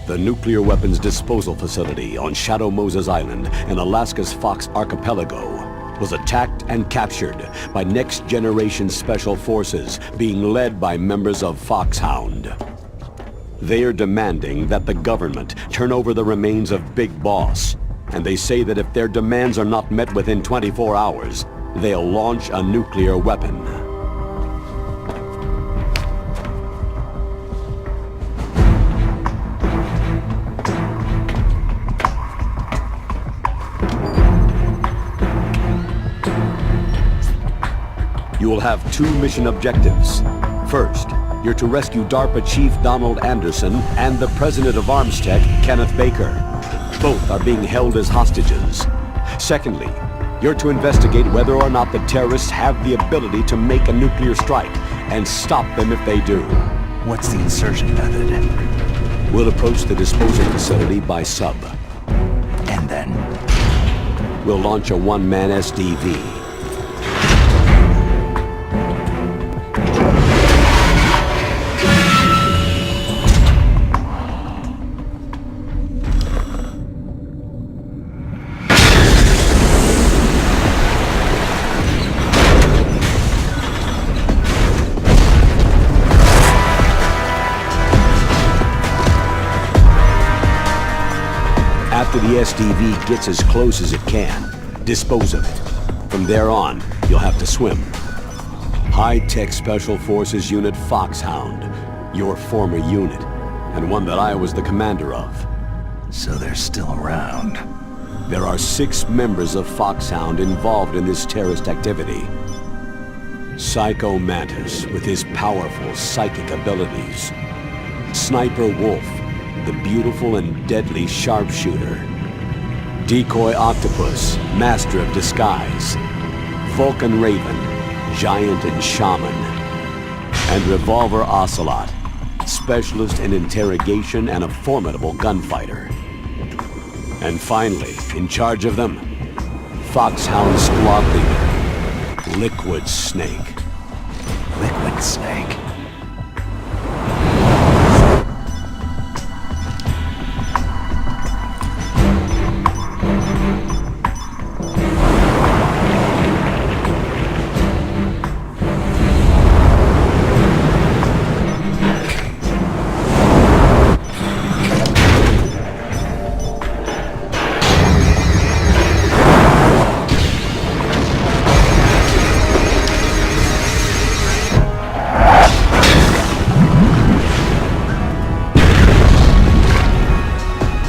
The nuclear weapons disposal facility on Shadow Moses Island in Alaska's Fox Archipelago was attacked and captured by next-generation special forces being led by members of Foxhound. They are demanding that the government turn over the remains of Big Boss, and they say that if their demands are not met within 24 hours, they'll launch a nuclear weapon. You will have two mission objectives. First, you're to rescue DARPA Chief Donald Anderson and the President of Armstech, Kenneth Baker. Both are being held as hostages. Secondly, you're to investigate whether or not the terrorists have the ability to make a nuclear strike and stop them if they do. What's the insertion method? We'll approach the disposal facility by sub. And then? We'll launch a one-man SDV. After the SDV gets as close as it can, dispose of it. From there on, you'll have to swim. High-Tech Special Forces Unit Foxhound, your former unit, and one that I was the commander of. So they're still around. There are 6 members of Foxhound involved in this terrorist activity. Psycho Mantis, with his powerful psychic abilities. Sniper Wolf, the beautiful and deadly sharpshooter. Decoy Octopus, master of disguise. Vulcan Raven, giant and shaman. And Revolver Ocelot, specialist in interrogation and a formidable gunfighter. And finally, in charge of them, Foxhound Squad Leader, Liquid Snake. Liquid Snake?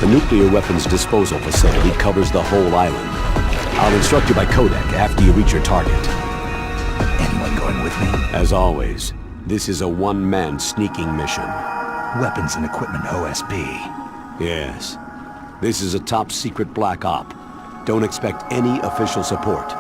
Nuclear weapons disposal facility covers the whole island. I'll instruct you by codec after you reach your target. Anyone going with me? As always, this is a one-man sneaking mission. Weapons and equipment OSP. Yes. This is a top-secret black op. Don't expect any official support.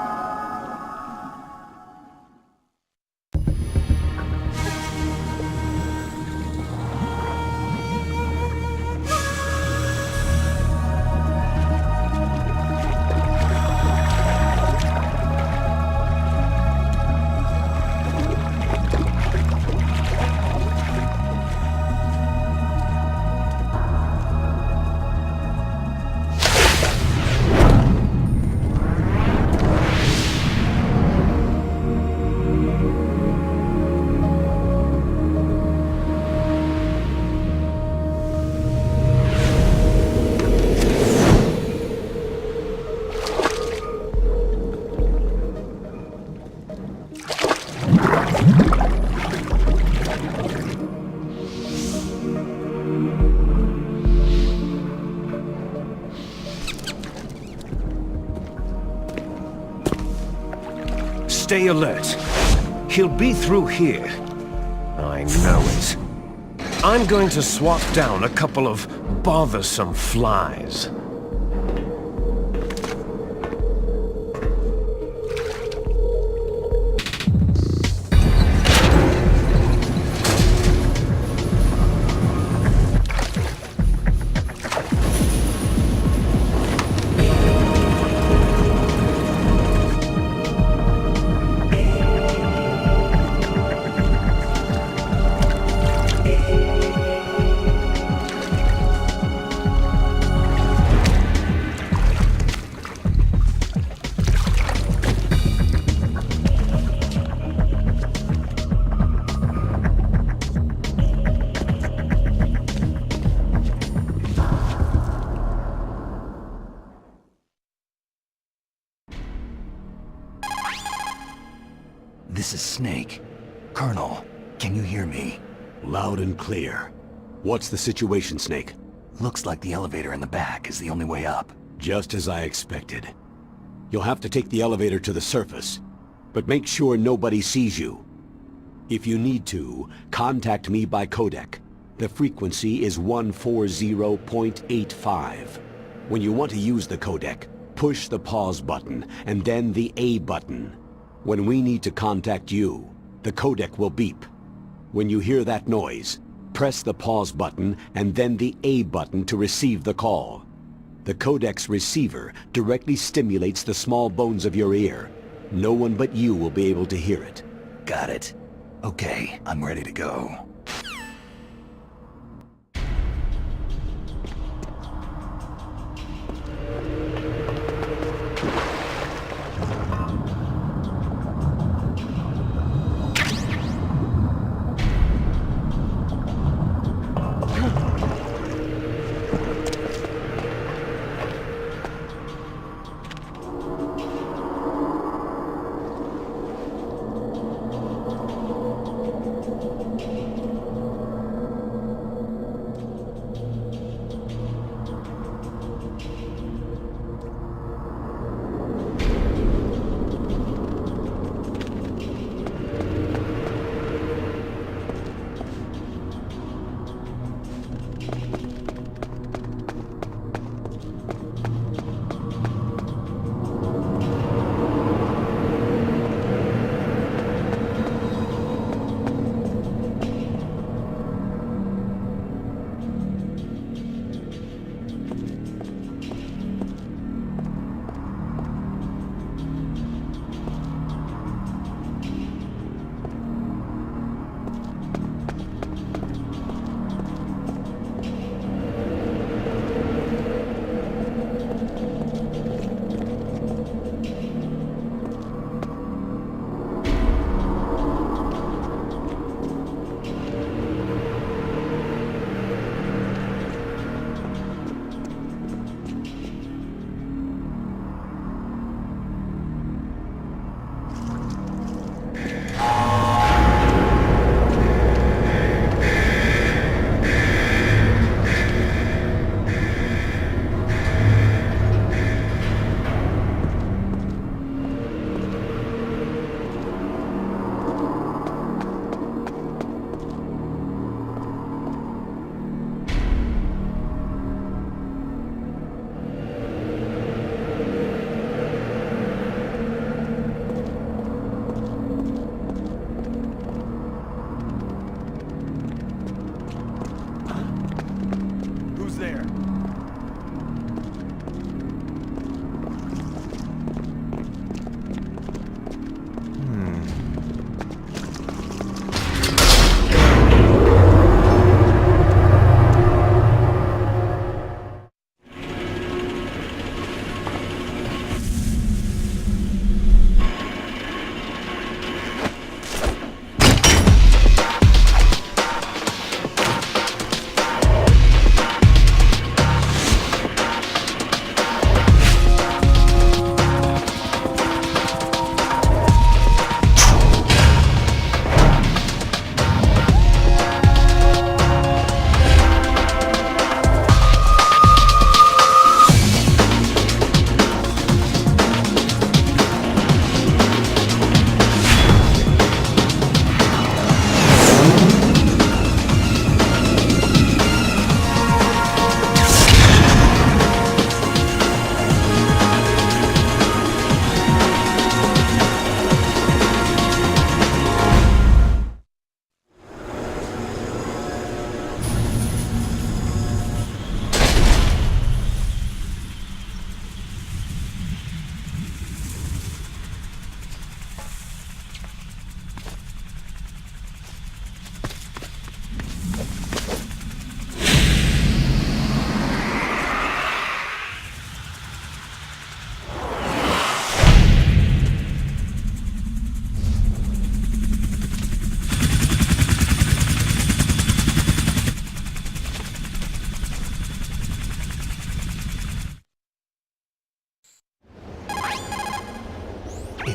Stay alert. He'll be through here. I know it. I'm going to swat down a couple of bothersome flies. This is Snake. Colonel, can you hear me? Loud and clear. What's the situation, Snake? Looks like the elevator in the back is the only way up. Just as I expected. You'll have to take the elevator to the surface, but make sure nobody sees you. If you need to, contact me by codec. The frequency is 140.85. When you want to use the codec, push the pause button and then the A button. When we need to contact you, the codec will beep. When you hear that noise, press the pause button and then the A button to receive the call. The codec's receiver directly stimulates the small bones of your ear. No one but you will be able to hear it. Got it. Okay, I'm ready to go.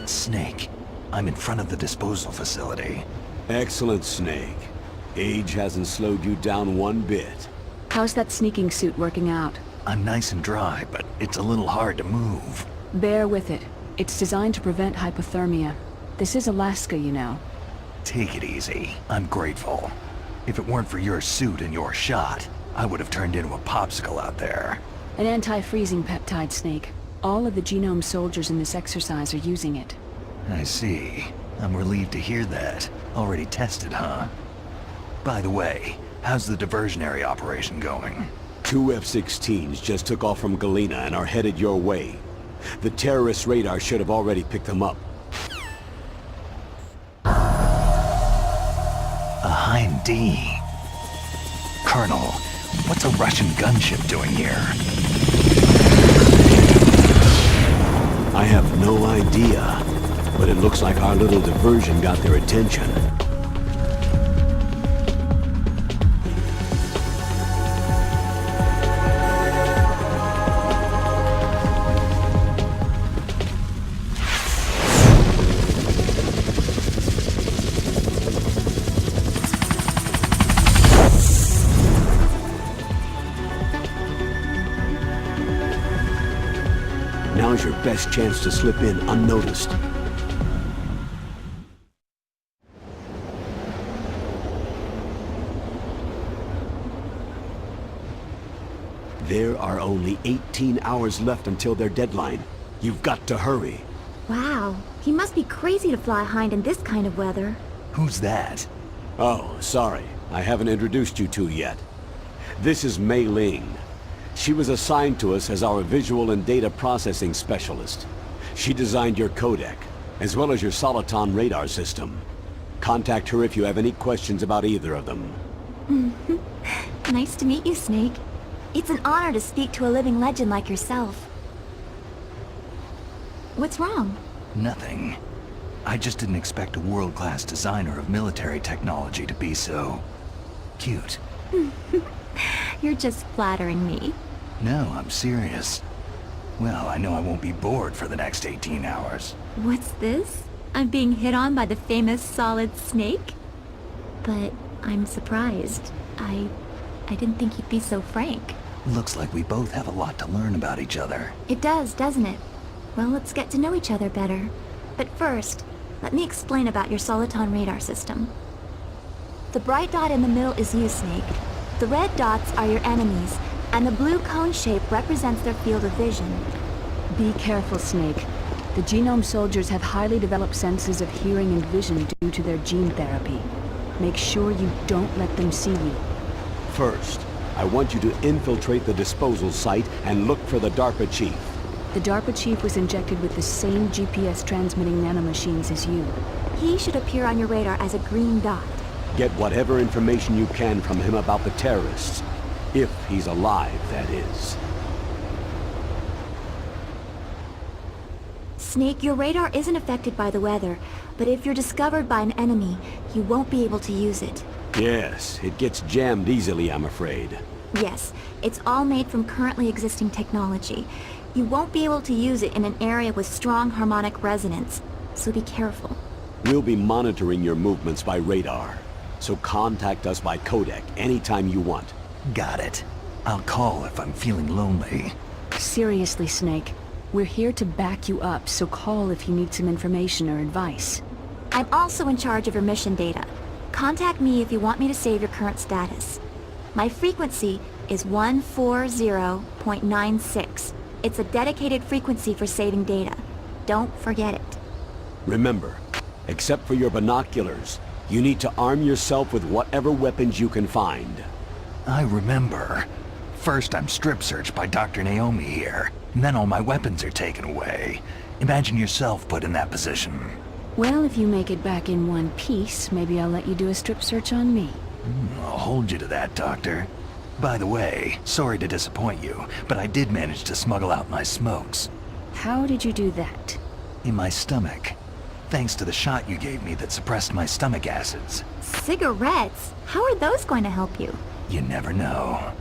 Snake. I'm in front of the disposal facility. Excellent, Snake. Age hasn't slowed you down one bit. How's that sneaking suit working out? I'm nice and dry, but it's a little hard to move. Bear with it. It's designed to prevent hypothermia. This is Alaska, you know. Take it easy. I'm grateful. If it weren't for your suit and your shot, I would have turned into a popsicle out there. An anti-freezing peptide, Snake. All of the genome soldiers in this exercise are using it. I see. I'm relieved to hear that. Already tested, huh? By the way, how's the diversionary operation going? 2 F-16s just took off from Galena and are headed your way. The terrorist radar should have already picked them up. A Hind D. Colonel, what's a Russian gunship doing here? I have no idea, but it looks like our little diversion got their attention. Now's your best chance to slip in unnoticed. There are only 18 hours left until their deadline. You've got to hurry. Wow, he must be crazy to fly Hind in this kind of weather. Who's that? Oh, sorry. I haven't introduced you two yet. This is Mei Ling. She was assigned to us as our visual and data processing specialist. She designed your codec, as well as your Soliton radar system. Contact her if you have any questions about either of them. Nice to meet you, Snake. It's an honor to speak to a living legend like yourself. What's wrong? Nothing. I just didn't expect a world-class designer of military technology to be so... cute. You're just flattering me. No, I'm serious. Well, I know I won't be bored for the next 18 hours. What's this? I'm being hit on by the famous Solid Snake? But I'm surprised. I didn't think you'd be so frank. Looks like we both have a lot to learn about each other. It does, doesn't it? Well, let's get to know each other better. But first, let me explain about your Soliton radar system. The bright dot in the middle is you, Snake. The red dots are your enemies, and the blue cone shape represents their field of vision. Be careful, Snake. The genome soldiers have highly developed senses of hearing and vision due to their gene therapy. Make sure you don't let them see you. First, I want you to infiltrate the disposal site and look for the DARPA chief. The DARPA chief was injected with the same GPS transmitting nanomachines as you. He should appear on your radar as a green dot. Get whatever information you can from him about the terrorists. If he's alive, that is. Snake, your radar isn't affected by the weather, but if you're discovered by an enemy, you won't be able to use it. Yes, it gets jammed easily, I'm afraid. Yes, it's all made from currently existing technology. You won't be able to use it in an area with strong harmonic resonance, so be careful. We'll be monitoring your movements by radar, so contact us by codec anytime you want. Got it. I'll call if I'm feeling lonely. Seriously, Snake. We're here to back you up, so call if you need some information or advice. I'm also in charge of your mission data. Contact me if you want me to save your current status. My frequency is 140.96. It's a dedicated frequency for saving data. Don't forget it. Remember, except for your binoculars, you need to arm yourself with whatever weapons you can find. I remember. First I'm strip searched by Dr. Naomi here, and then all my weapons are taken away. Imagine yourself put in that position. Well, if you make it back in one piece, maybe I'll let you do a strip search on me. I'll hold you to that, Doctor. By the way, sorry to disappoint you, but I did manage to smuggle out my smokes. How did you do that? In my stomach. Thanks to the shot you gave me that suppressed my stomach acids. Cigarettes? How are those going to help you? You never know.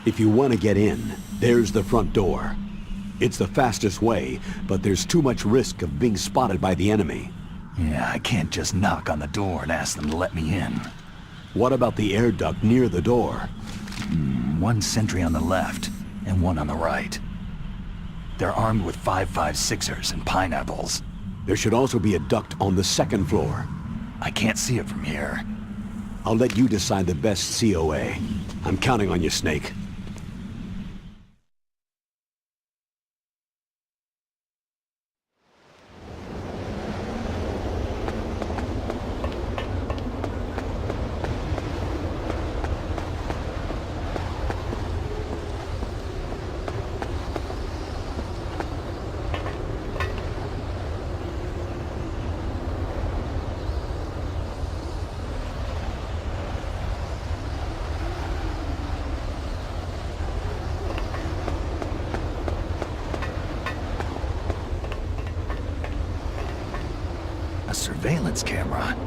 If you want to get in, there's the front door. It's the fastest way, but there's too much risk of being spotted by the enemy. Yeah, I can't just knock on the door and ask them to let me in. What about the air duct near the door? One sentry on the left, and one on the right. They're armed with 5.56ers and pineapples. There should also be a duct on the second floor. I can't see it from here. I'll let you decide the best COA. I'm counting on you, Snake. A surveillance camera.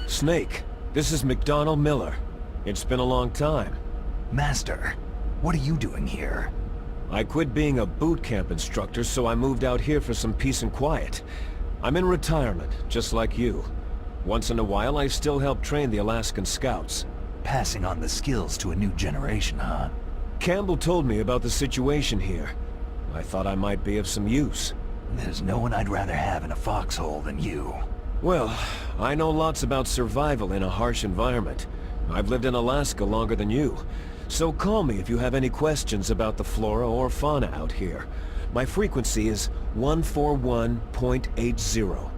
Snake, this is McDonald Miller. It's been a long time. Master, what are you doing here? I quit being a boot camp instructor, so I moved out here for some peace and quiet. I'm in retirement, just like you. Once in a while, I still help train the Alaskan Scouts. Passing on the skills to a new generation, huh? Campbell told me about the situation here. I thought I might be of some use. There's no one I'd rather have in a foxhole than you. Well, I know lots about survival in a harsh environment. I've lived in Alaska longer than you, So call me if you have any questions about the flora or fauna out here. My frequency is 141.80.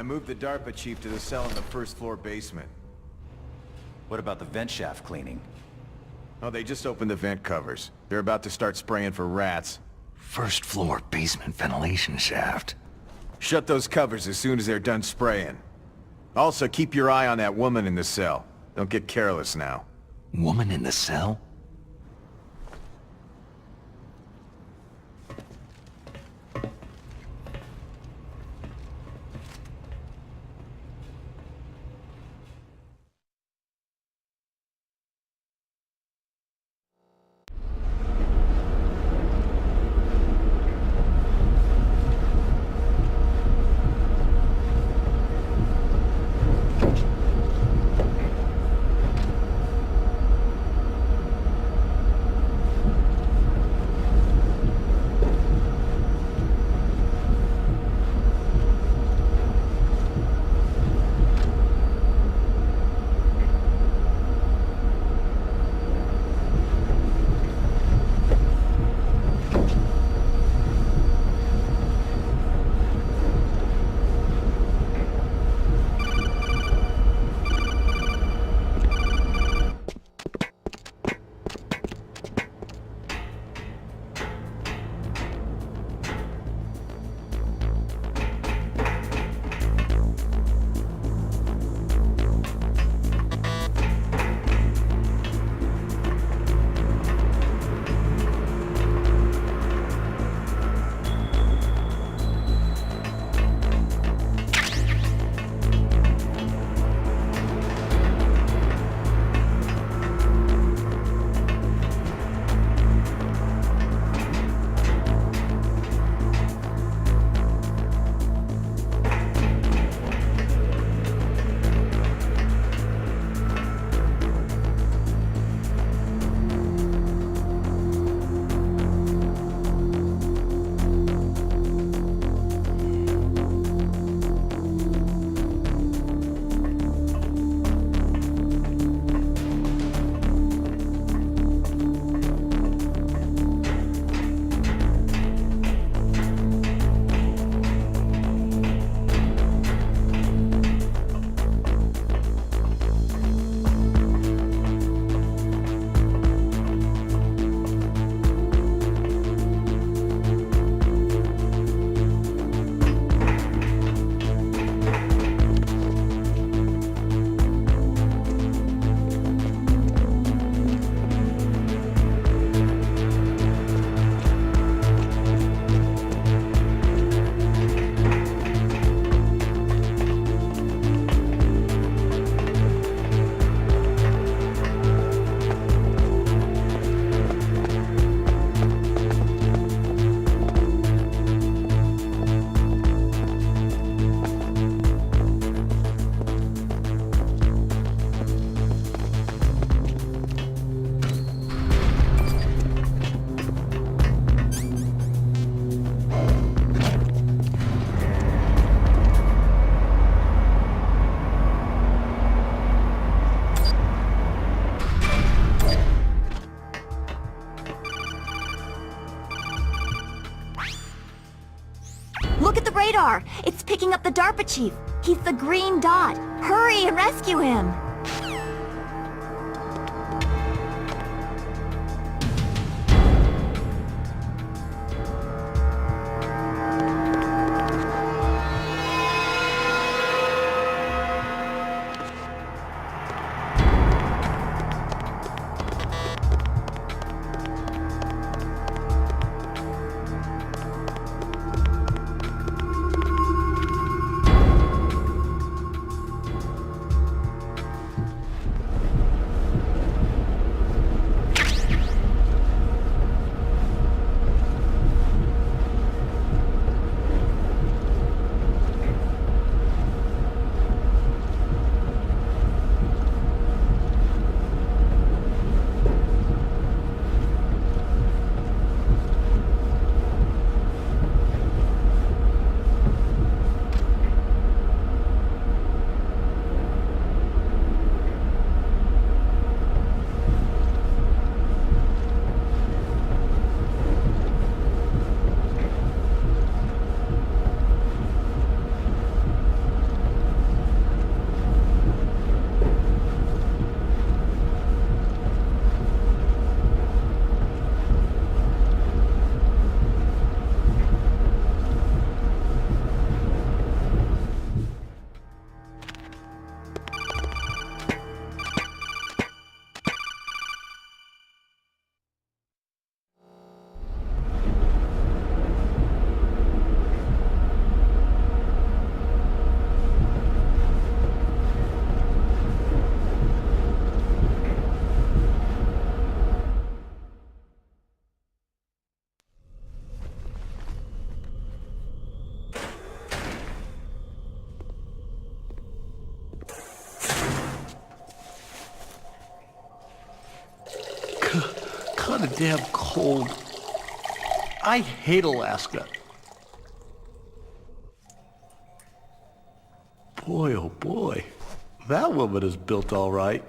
I moved the DARPA chief to the cell in the first floor basement. What about the vent shaft cleaning? Oh, they just opened the vent covers. They're about to start spraying for rats. First floor basement ventilation shaft. Shut those covers as soon as they're done spraying. Also, keep your eye on that woman in the cell. Don't get careless now. Woman in the cell? Look at the radar! It's picking up the DARPA chief! He's the green dot! Hurry and rescue him! kind of damn cold. I hate Alaska. Boy, oh boy. That woman is built all right.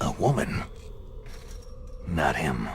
A woman. Not him.